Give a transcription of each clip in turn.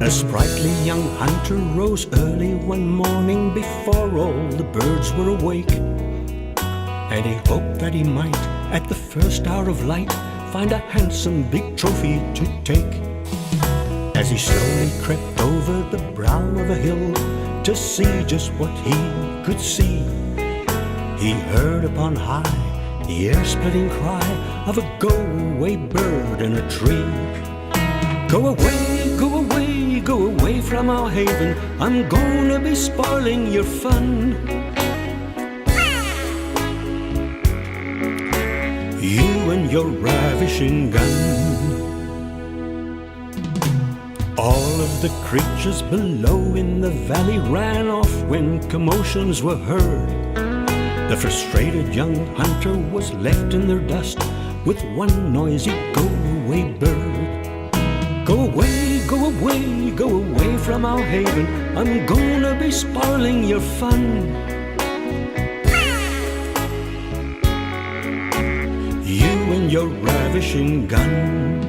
The sprightly young hunter rose early one morning before all the birds were awake, and he hoped that he might, at the first hour of light, find a handsome big trophy to take. As he slowly crept over the brow of a hill to see just what he could see, he heard upon high the air-splitting cry of a go-away bird in a tree. Go away, go away, go away from our haven, I'm gonna be spoiling your fun. You and your ravishing gun. All of the creatures below in the valley ran off when commotions were heard. The frustrated young hunter was left in their dust with one noisy go-away bird. Go away, go away, go away from our haven, I'm gonna be spoiling your fun. You and your ravishing gun.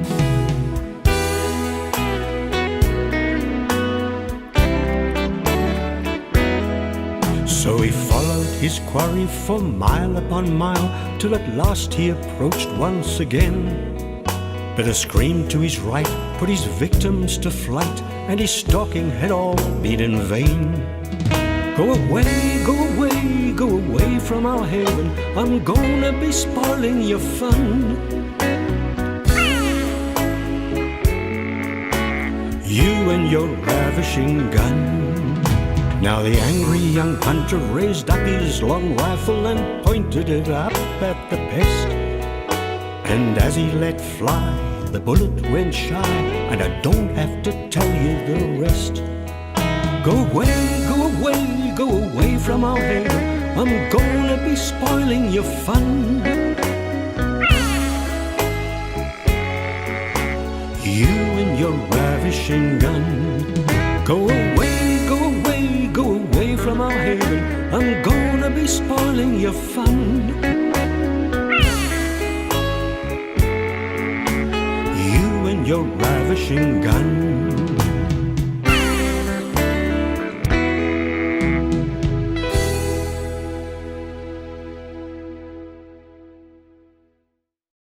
So he followed his quarry for mile upon mile, till at last he approached once again. But a scream to his right put his victims to flight, and his stalking had all been in vain. Go away, go away, go away from our haven, I'm gonna be spoiling your fun. You and your ravishing gun. Now the angry young hunter raised up his long rifle and pointed it up at the pest. And as he let fly, the bullet went shy, and I don't have to tell you the rest. Go away, go away, go away from our haven, I'm gonna be spoiling your fun. You and your ravishing gun. Go away, go away, go away from our haven, I'm gonna be spoiling your fun. Your ravishing gun.